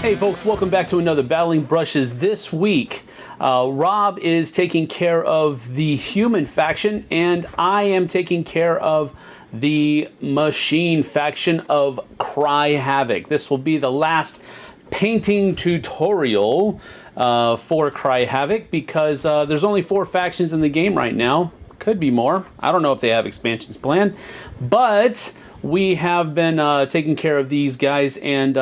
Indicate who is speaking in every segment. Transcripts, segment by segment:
Speaker 1: Hey folks, welcome back to another Battling Brushes. This week, Rob is taking care of the human faction, and I am taking care of the machine faction of Cry Havoc. This will be the last painting tutorial for Cry Havoc because there's only 4 factions in the game right now. Could be more. I don't know if they have expansions planned, but we have been taking care of these guys, and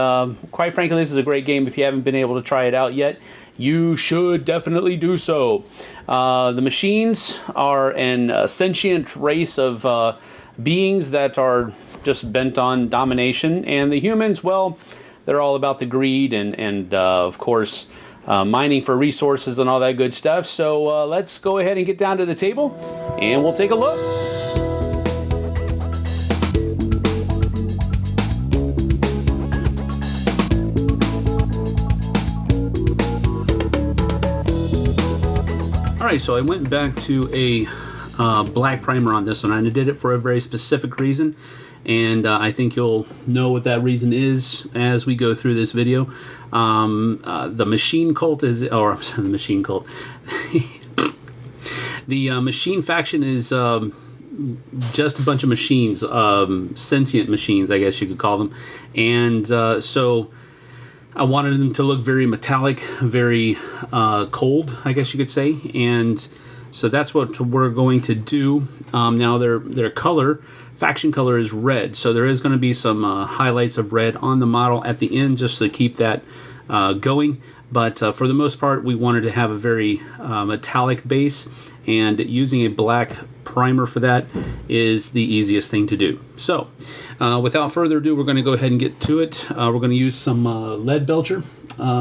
Speaker 1: quite frankly, this is a great game. If you haven't been able to try it out yet, you should definitely do so. The machines are an sentient race of beings that are just bent on domination, and the humans, well, they're all about the greed and of course, mining for resources and all that good stuff. So let's go ahead and get down to the table, and we'll take a look. Alright, so I went back to a black primer on this one, and I did it for a very specific reason, and I think you'll know what that reason is as we go through this video. The machine cult is, or the machine cult, the machine faction is just a bunch of machines, sentient machines, I guess you could call them, and so I wanted them to look very metallic, very cold, I guess you could say, and so that's what we're going to do. Now their color, faction color, is red, so there is going to be some highlights of red on the model at the end just to keep that going, but for the most part we wanted to have a very metallic base, and using a black primer for that is the easiest thing to do. So without further ado, we're going to go ahead and get to it. We're going to use some lead belcher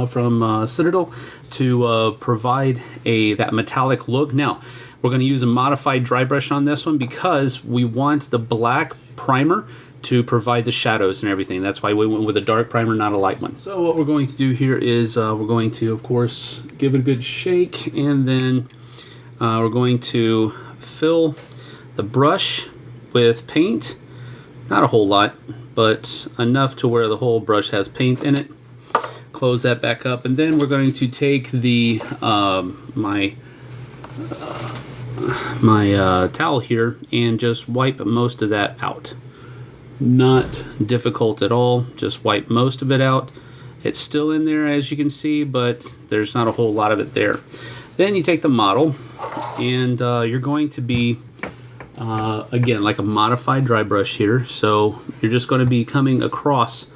Speaker 1: from Citadel to provide that metallic look. Now we're going to use a modified dry brush on this one because we want the black primer to provide the shadows and everything. That's why we went with a dark primer, not a light one. So what we're going to do here is we're going to, of course, give it a good shake, and then we're going to fill the brush with paint. Not a whole lot, but enough to where the whole brush has paint in it. Close that back up, and then we're going to take the my towel here and just wipe most of that out. Not difficult at all, just wipe most of it out. It's still in there, as you can see, but there's not a whole lot of it there. Then you take the model, and you're going to be again, like a modified dry brush here, so you're just going to be coming across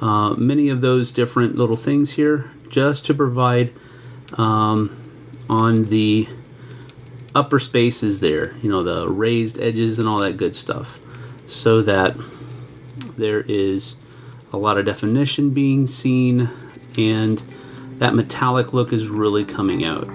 Speaker 1: many of those different little things here just to provide on the upper spaces there, you know, the raised edges and all that good stuff, so that there is a lot of definition being seen and that metallic look is really coming out.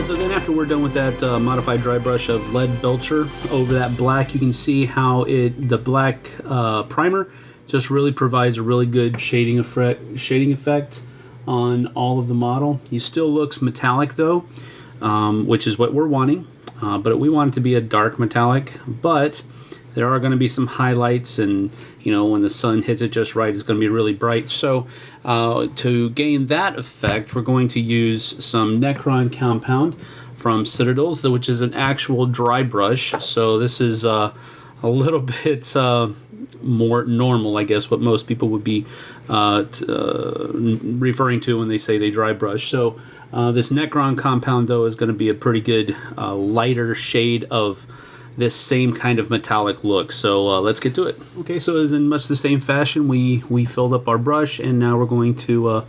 Speaker 1: So then after we're done with that modified dry brush of lead belcher over that black, you can see how the black primer just really provides a really good shading effect on all of the model. He still looks metallic though, which is what we're wanting, but we want it to be a dark metallic, but there are going to be some highlights, and you know, when the sun hits it just right, it's going to be really bright. So to gain that effect, we're going to use some Necron compound from Citadels, which is an actual dry brush. So this is a little bit more normal, I guess, what most people would be referring to when they say they dry brush. So this Necron compound, though, is going to be a pretty good lighter shade of this same kind of metallic look. So let's get to it. Okay, so as in much the same fashion, we filled up our brush, and now we're going to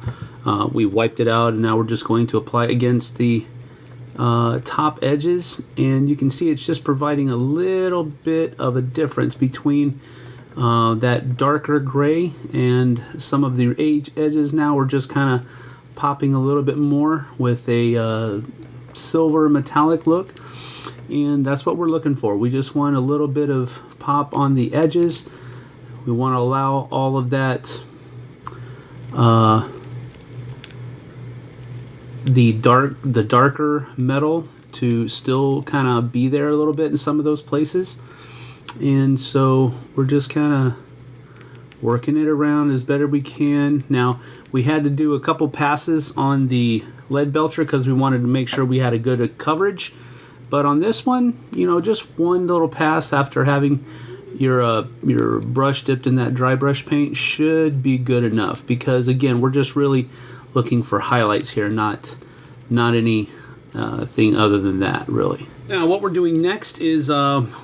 Speaker 1: we wiped it out, and now we're just going to apply against the top edges, and you can see it's just providing a little bit of a difference between that darker gray, and some of the edges now are just kind of popping a little bit more with a silver metallic look, and that's what we're looking for. We just want a little bit of pop on the edges. We want to allow all of that the darker metal to still kind of be there a little bit in some of those places. And so we're just kind of working it around as better we can. Now, we had to do a couple passes on the lead belcher because we wanted to make sure we had a good coverage. But on this one, you know, just one little pass after having your brush dipped in that dry brush paint should be good enough, because again, we're just really looking for highlights here, not any thing other than that, really. Now, what we're doing next is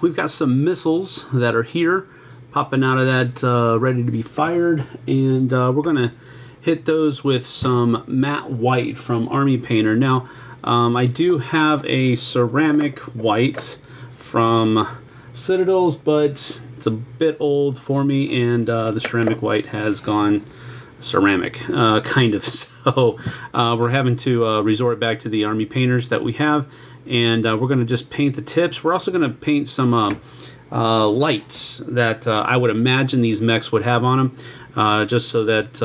Speaker 1: we've got some missiles that are here, popping out of that, ready to be fired, and we're going to hit those with some matte white from Army Painter. Now, I do have a ceramic white from Citadel's, but it's a bit old for me, and the ceramic white has gone ceramic, kind of. So we're having to resort back to the Army Painters that we have, and we're going to just paint the tips. We're also going to paint some lights that I would imagine these mechs would have on them, just so that,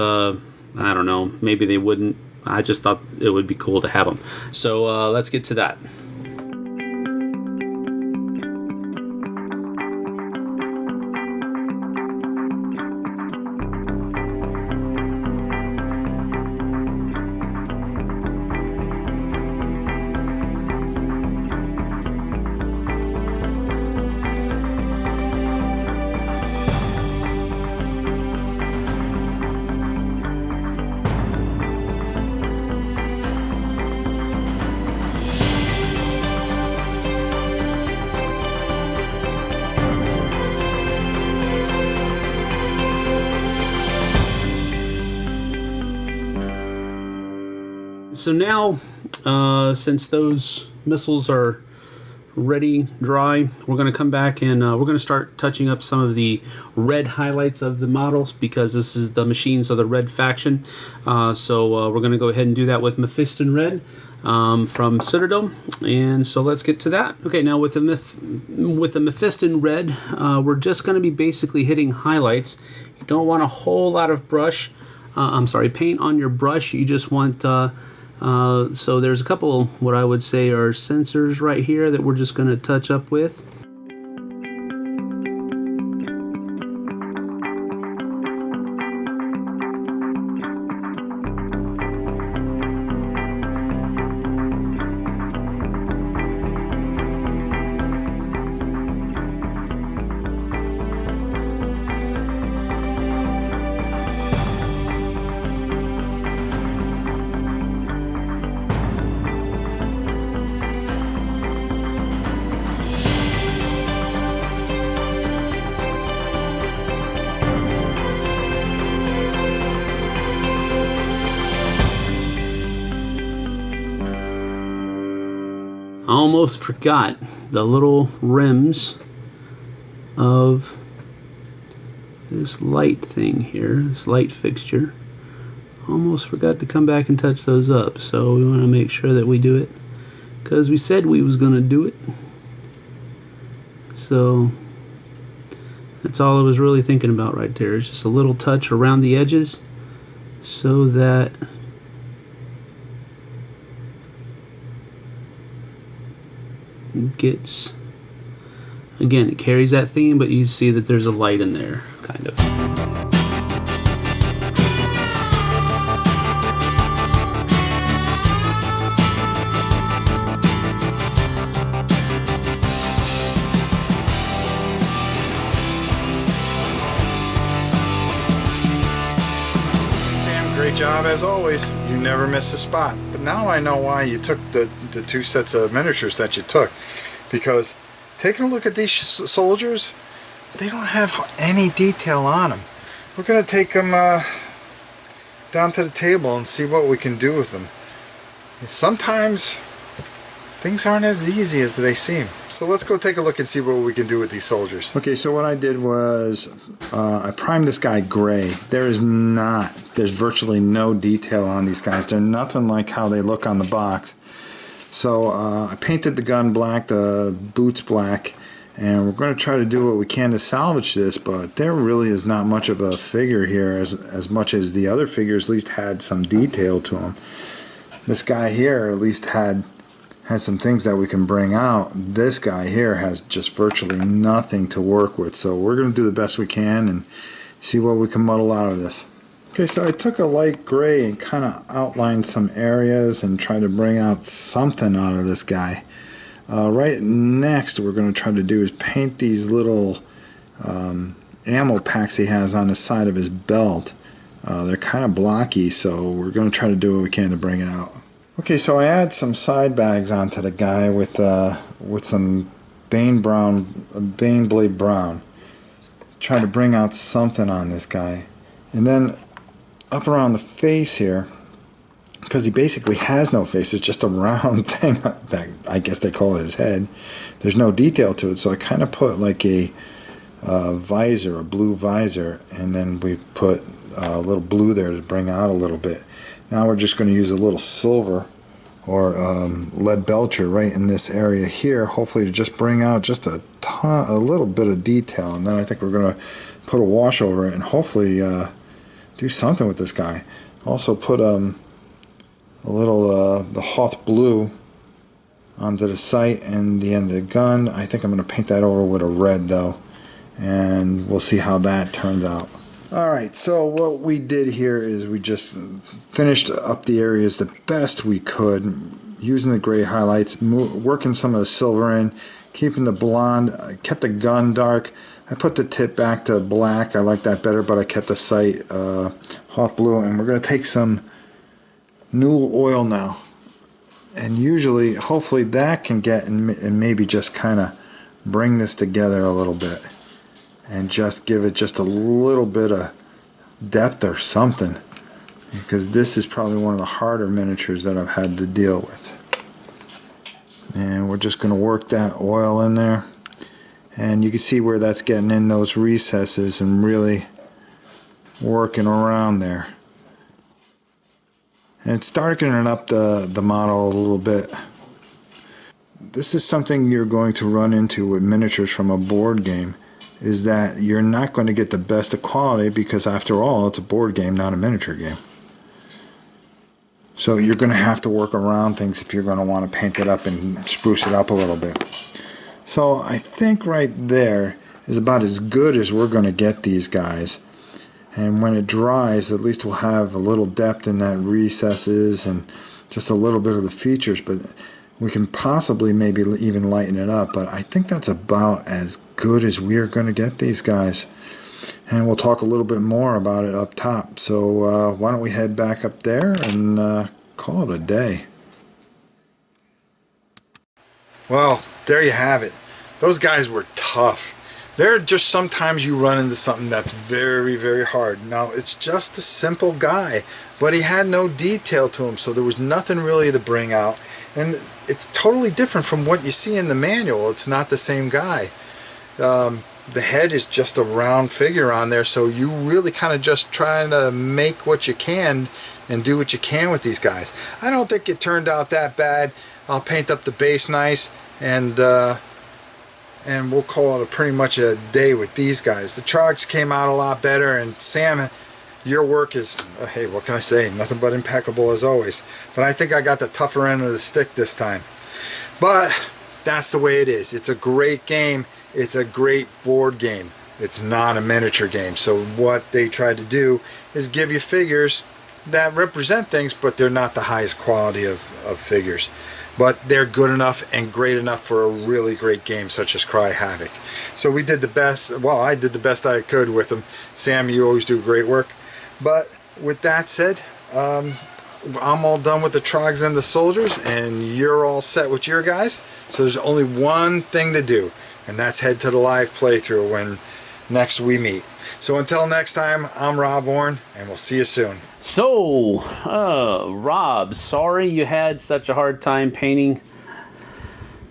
Speaker 1: I don't know, maybe they wouldn't. I just thought it would be cool to have them. So let's get to that. So now, since those missiles are ready, dry, we're going to come back and we're going to start touching up some of the red highlights of the models, because this is the machines of the red faction. So we're going to go ahead and do that with Mephiston Red from Citadel. And so let's get to that. Okay, now with the Mephiston Red, we're just going to be basically hitting highlights. You don't want a whole lot of paint on your brush. You just want so there's a couple what I would say are sensors right here that we're just going to touch up with. I almost forgot the little rims of this light thing here, this light fixture. Almost forgot to come back and touch those up, so we want to make sure that we do it, because we said we was going to do it. So that's all I was really thinking about right there, is just a little touch around the edges so that gets, again, it carries that theme, but you see that there's a light in there, kind of.
Speaker 2: Sam, great job as always. You never miss a spot. But now I know why you took the two sets of miniatures that you took, because taking a look at these soldiers, they don't have any detail on them. We're going to take them down to the table and see what we can do with them. Sometimes things aren't as easy as they seem. So let's go take a look and see what we can do with these soldiers. Okay, so what I did was I primed this guy gray. There's virtually no detail on these guys. They're nothing like how they look on the box. So I painted the gun black, the boots black, and we're going to try to do what we can to salvage this, but there really is not much of a figure here as much as the other figures at least had some detail to them. This guy here at least had some things that we can bring out. This guy here has just virtually nothing to work with, so we're going to do the best we can and see what we can muddle out of this. Okay, so I took a light gray and kind of outlined some areas and tried to bring out something out of this guy. Right next, we're going to try to do is paint these little ammo packs he has on the side of his belt. They're kind of blocky, so we're going to try to do what we can to bring it out. Okay, so I add some side bags onto the guy with some Bane Blade Brown. Try to bring out something on this guy. And then up around the face here, because he basically has no face, it's just a round thing that I guess they call his head. There's no detail to it, so I kind of put like a visor, a blue visor, and then we put a little blue there to bring out a little bit. Now we're just going to use a little silver or lead belcher right in this area here, hopefully to just bring out just a little bit of detail, and then I think we're going to put a wash over it and hopefully do something with this guy. Also put a little the Hoth blue onto the sight and the end of the gun. I think I'm going to paint that over with a red though, and we'll see how that turns out. Alright, so what we did here is we just finished up the areas the best we could using the gray highlights, working some of the silver in, keeping the blonde. I kept the gun dark. I put the tip back to black. I like that better, but I kept the sight Hoth blue, and we're going to take some Newell oil now, and usually hopefully that can get and maybe just kind of bring this together a little bit and just give it just a little bit of depth or something, because this is probably one of the harder miniatures that I've had to deal with. And we're just going to work that oil in there, and you can see where that's getting in those recesses and really working around there. And it's darkening up the model a little bit. This is something you're going to run into with miniatures from a board game, is that you're not going to get the best of quality, because after all it's a board game, not a miniature game. So you're going to have to work around things if you're going to want to paint it up and spruce it up a little bit. So I think right there is about as good as we're going to get these guys. And when it dries, at least we'll have a little depth in that recesses and just a little bit of the features, but we can possibly maybe even lighten it up. But I think that's about as good as we're going to get these guys. And we'll talk a little bit more about it up top. So why don't we head back up there and call it a day. Well, there you have it. Those guys were tough. There are just sometimes you run into something that's very, very hard. Now, it's just a simple guy, but he had no detail to him, so there was nothing really to bring out. And it's totally different from what you see in the manual. It's not the same guy. The head is just a round figure on there, so you really kind of just trying to make what you can and do what you can with these guys. I don't think it turned out that bad. I'll paint up the base nice, and we'll call it pretty much a day with these guys. The Trogs came out a lot better, and Sam, your work is, hey, what can I say? Nothing but impeccable as always. But I think I got the tougher end of the stick this time. But that's the way it is. It's a great game. It's a great board game. It's not a miniature game. So what they try to do is give you figures that represent things, but they're not the highest quality of figures. But they're good enough and great enough for a really great game such as Cry Havoc. So we did the best, well, I did the best I could with them. Sam, you always do great work. But with that said, I'm all done with the Trogs and the soldiers, and you're all set with your guys. So there's only one thing to do, and that's head to the live playthrough when next we meet. So until next time, I'm Rob Oren, and we'll see you soon.
Speaker 1: So, Rob, sorry you had such a hard time painting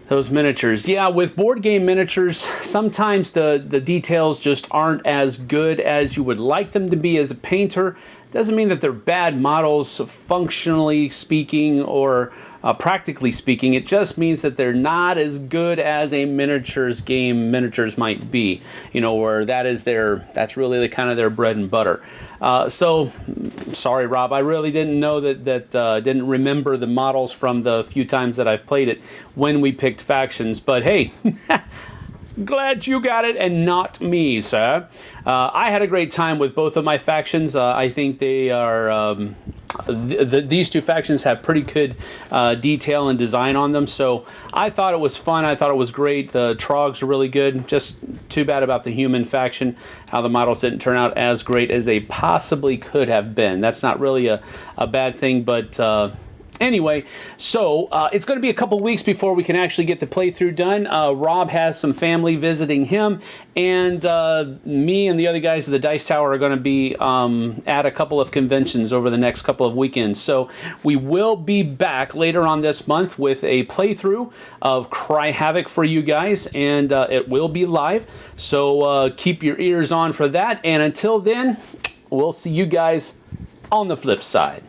Speaker 1: Those miniatures. Yeah, with board game miniatures, sometimes the details just aren't as good as you would like them to be as a painter. Doesn't mean that they're bad models, functionally speaking or practically speaking. It just means that they're not as good as a miniatures game miniatures might be. You know, where that's really the kind of their bread and butter. So, sorry, Rob, I really didn't know didn't remember the models from the few times that I've played it when we picked factions. But hey, glad you got it and not me, sir. I had a great time with both of my factions. I think they are... these two factions have pretty good detail and design on them, so I thought it was fun. I thought it was great. The Trogs are really good. Just too bad about the human faction, how the models didn't turn out as great as they possibly could have been. That's not really a bad thing, but anyway, so it's going to be a couple weeks before we can actually get the playthrough done. Rob has some family visiting him, and me and the other guys at the Dice Tower are going to be at a couple of conventions over the next couple of weekends. So we will be back later on this month with a playthrough of Cry Havoc for you guys, and it will be live. So keep your ears on for that, and until then, we'll see you guys on the flip side.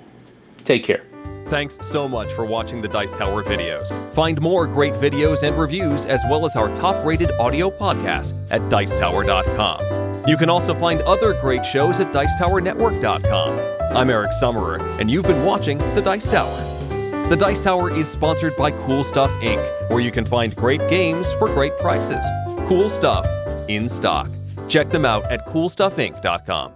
Speaker 1: Take care.
Speaker 3: Thanks so much for watching the Dice Tower videos. Find more great videos and reviews as well as our top-rated audio podcast at Dicetower.com. You can also find other great shows at Dicetowernetwork.com. I'm Eric Summerer, and you've been watching The Dice Tower. The Dice Tower is sponsored by Cool Stuff Inc., where you can find great games for great prices. Cool stuff in stock. Check them out at CoolStuffInc.com.